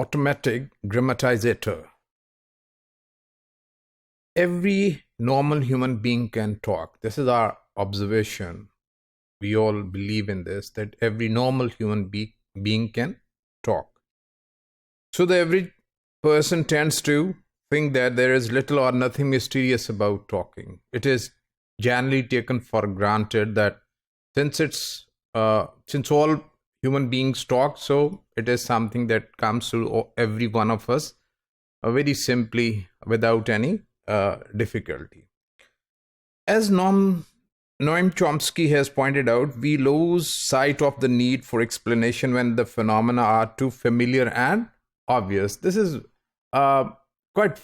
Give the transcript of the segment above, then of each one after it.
automatic grammatizator. Every normal human being can talk. This is our observation. We all believe in this, that every normal human being can talk. So the average person tends to think that there is little or nothing mysterious about talking. It is generally taken for granted that since all human beings talk, so it is something that comes to every one of us very simply, without any difficulty. As Noam Chomsky has pointed out, we lose sight of the need for explanation when the phenomena are too familiar and obvious. This is quite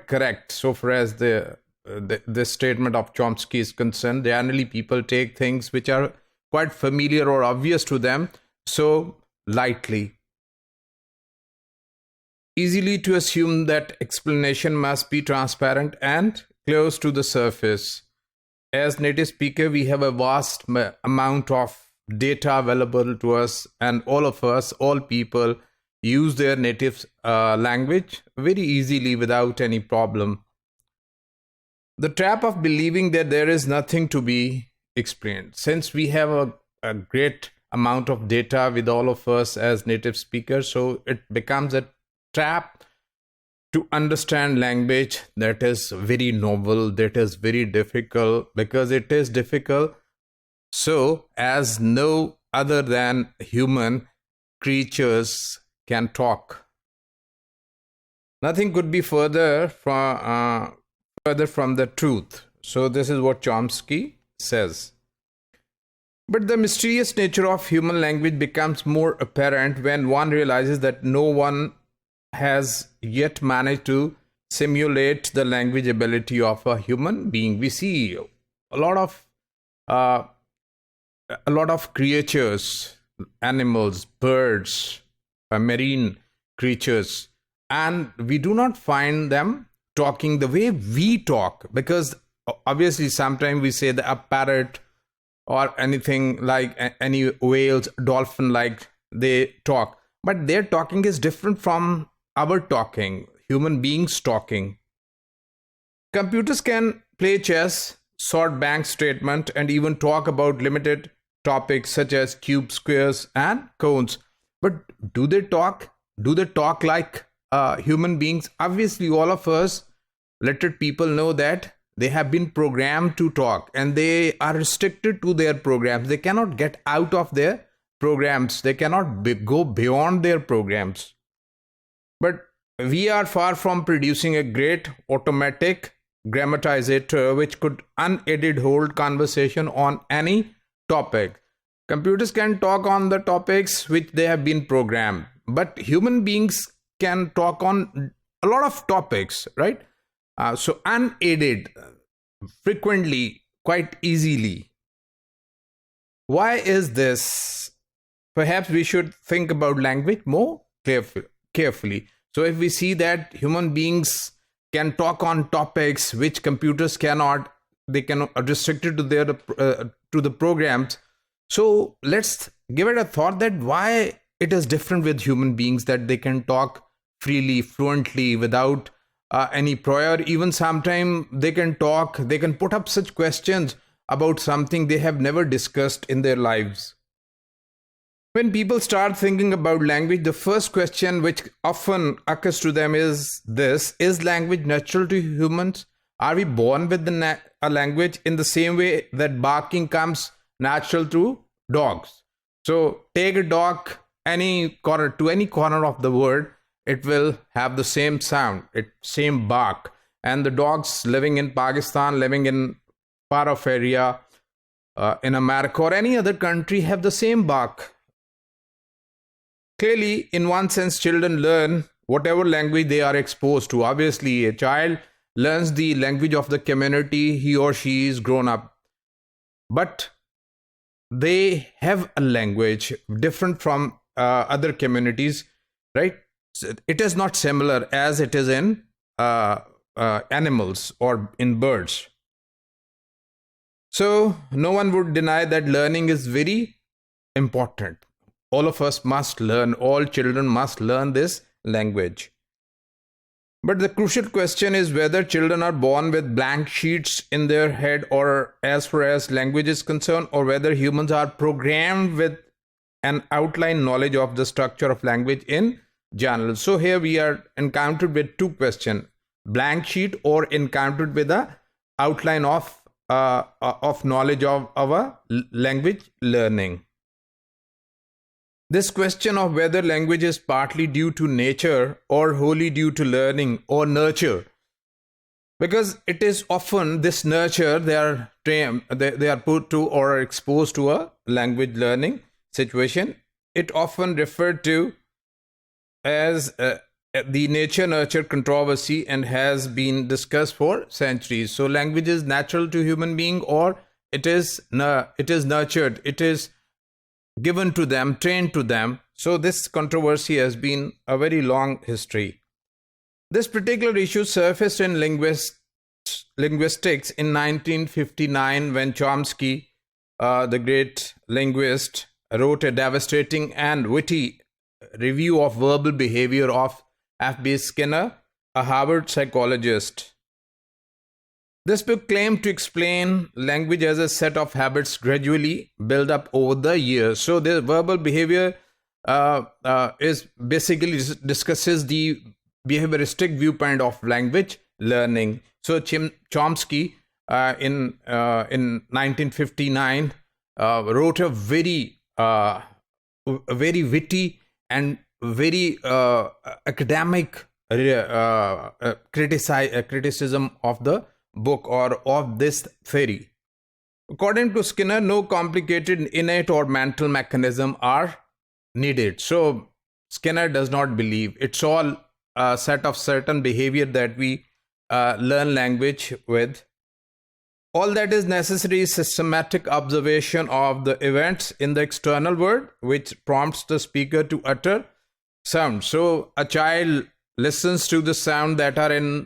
correct so far as this statement of Chomsky is concerned. Generally, people take things which are quite familiar or obvious to them so lightly. Easily to assume that explanation must be transparent and close to the surface. As native speaker, we have a vast amount of data available to us, and all people use their native language very easily without any problem. The trap of believing that there is nothing to be explained. Since we have a great amount of data with all of us as native speakers, so it becomes a trap to understand language that is very novel, that is very difficult. Because it is difficult, so as no other than human creatures can talk. Nothing could be further from the truth. So this is what Chomsky says. But the mysterious nature of human language becomes more apparent when one realizes that no one has yet managed to simulate the language ability of a human being. We see a lot of creatures, animals, birds, marine creatures, and we do not find them talking the way we talk, because obviously sometimes we say that a parrot or anything like any whales, dolphin, like they talk, but their talking is different from our talking, human beings talking. Computers can play chess, sort bank statement, and even talk about limited topics such as cubes, squares, and cones. But do they talk? Do they talk like human beings? Obviously, all of us literate people know that they have been programmed to talk, and they are restricted to their programs. They cannot get out of their programs. They cannot go beyond their programs. But we are far from producing a great automatic grammatizator which could unaided hold conversation on any topic. Computers can talk on the topics which they have been programmed, but human beings can talk on a lot of topics, right? So unaided, frequently, quite easily. Why is this? Perhaps we should think about language more carefully. So if we see that human beings can talk on topics which computers cannot, they can restricted to their to the programs. So let's give it a thought that why it is different with human beings, that they can talk freely, fluently, without any prior. Even sometimes they can talk, they can put up such questions about something they have never discussed in their lives. When people start thinking about language, the first question which often occurs to them is this: is language natural to humans? Are we born with a language in the same way that barking comes natural to dogs? So take a dog to any corner of the world, it will have the same sound, same bark. And the dogs living in Pakistan, living in far off area in America or any other country have the same bark. Clearly, in one sense, children learn whatever language they are exposed to. Obviously, a child learns the language of the community he or she is grown up. But they have a language different from other communities, right? So it is not similar as it is in animals or in birds. So no one would deny that learning is very important. all of us must learn, all children must learn this language. But the crucial question is whether children are born with blank sheets in their head, or as far as language is concerned, or whether humans are programmed with an outline knowledge of the structure of language in general. So here we are encountered with two questions: blank sheet or encountered with a outline of knowledge of our language learning. This question of whether language is partly due to nature or wholly due to learning or nurture, because it is often this nurture they are put to or exposed to a language learning situation. It often referred to as the nature-nurture controversy and has been discussed for centuries. So language is natural to human being, or it is nurtured, it is given to them, trained to them. So this controversy has been a very long history. This particular issue surfaced in linguistics in 1959 when Chomsky, the great linguist, wrote a devastating and witty review of verbal behavior of F.B. Skinner, a Harvard psychologist. This book claimed to explain language as a set of habits gradually built up over the years. So the verbal behavior is basically discusses the behavioristic viewpoint of language learning. So Chomsky in 1959 wrote a very witty and very academic criticism of the book or of this theory. According to Skinner, no complicated innate or mental mechanism are needed. So Skinner does not believe it's all a set of certain behavior that we learn language with. All that is necessary is systematic observation of the events in the external world, which prompts the speaker to utter sound. So a child listens to the sound that are in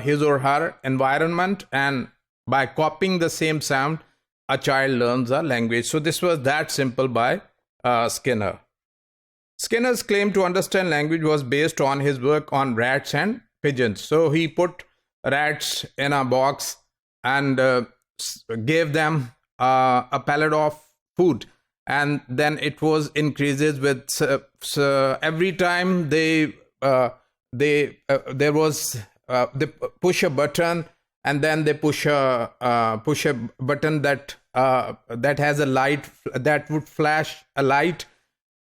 his or her environment, and by copying the same sound, a child learns a language. So this was that simple by Skinner. Skinner's claim to understand language was based on his work on rats and pigeons. So he put rats in a box and gave them a pallet of food, and then it was increases with every time they push a button, and then they push a button that has a light that would flash a light,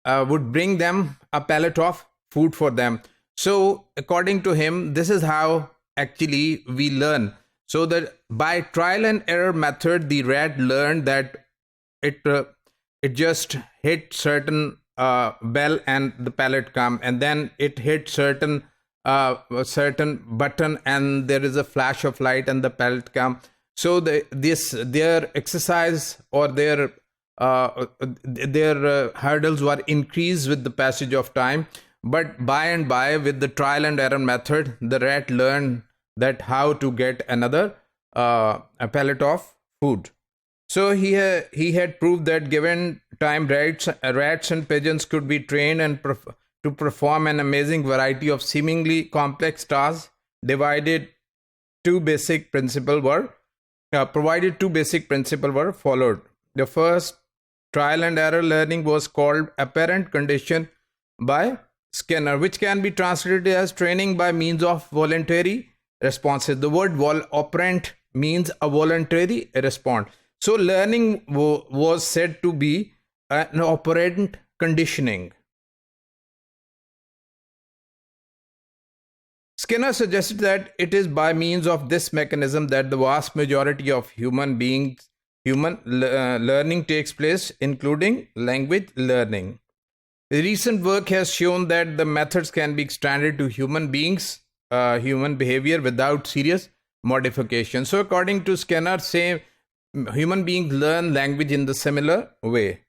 would bring them a pallet of food for them. So according to him, this is how actually we learn. So that by trial and error method, the rat learned that it just hit certain bell and the pallet come, and then it hit certain button and there is a flash of light and the pallet come. So their exercise or their hurdles were increased with the passage of time. But by and by, with the trial and error method, the rat learned that how to get another a pallet of food. So he had proved that given time, rats and pigeons could be trained and to perform an amazing variety of seemingly complex tasks. Provided two basic principles were followed. The first, trial and error learning, was called apparent condition by Skinner, which can be translated as training by means of voluntary responses. The word operant means a voluntary response. So learning was said to be an operant conditioning. Skinner suggested that it is by means of this mechanism that the vast majority of human learning takes place, including language learning. Recent work has shown that the methods can be extended to human behavior without serious modification. So according to Skinner, human beings learn language in the similar way.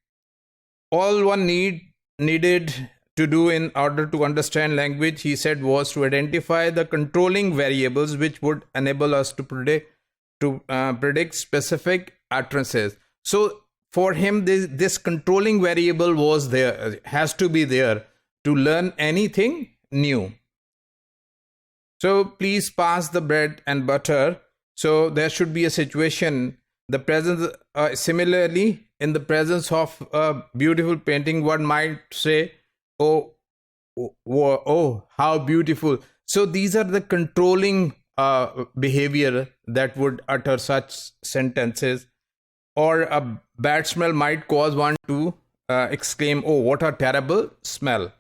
All one needed to do in order to understand language, he said, was to identify the controlling variables which would enable us to predict specific utterances. So for him, this controlling variable was there, has to be there to learn anything new. So please pass the bread and butter. So there should be a situation, the presence, similarly, in the presence of a beautiful painting, one might say, oh, how beautiful. So these are the controlling behavior that would utter such sentences. Or a bad smell might cause one to exclaim, oh, what a terrible smell.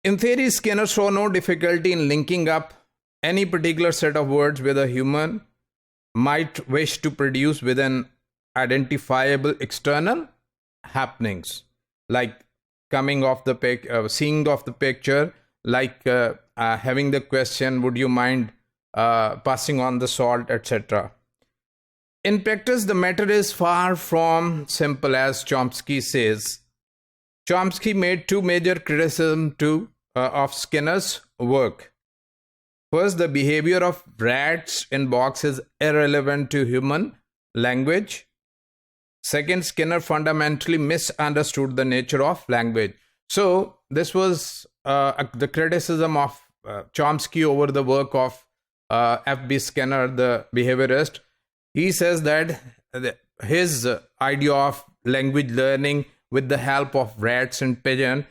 In theory, Skinner saw no difficulty in linking up any particular set of words with a human might wish to produce with an identifiable external happenings, like coming off the seeing off the picture, like having the question, would you mind passing on the salt, etc. In practice, the matter is far from simple, as Chomsky says. Chomsky made two major criticisms of Skinner's work. First, the behavior of rats in boxes is irrelevant to human language. Second, Skinner fundamentally misunderstood the nature of language. So this was the criticism of Chomsky over the work of F.B. Skinner, the behaviorist. He says that his idea of language learning with the help of rats and pigeons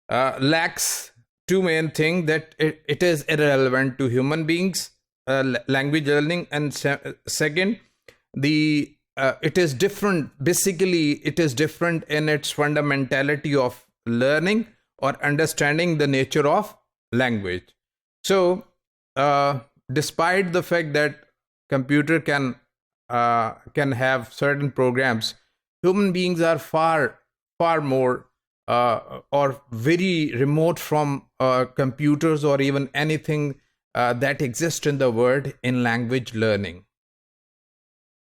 lacks two main things, that it is irrelevant to human beings, language learning, and second, it is different. Basically, it is different in its fundamentality of learning or understanding the nature of language. So, despite the fact that computer can have certain programs, human beings are far more or very remote from computers or even anything that exists in the world in language learning.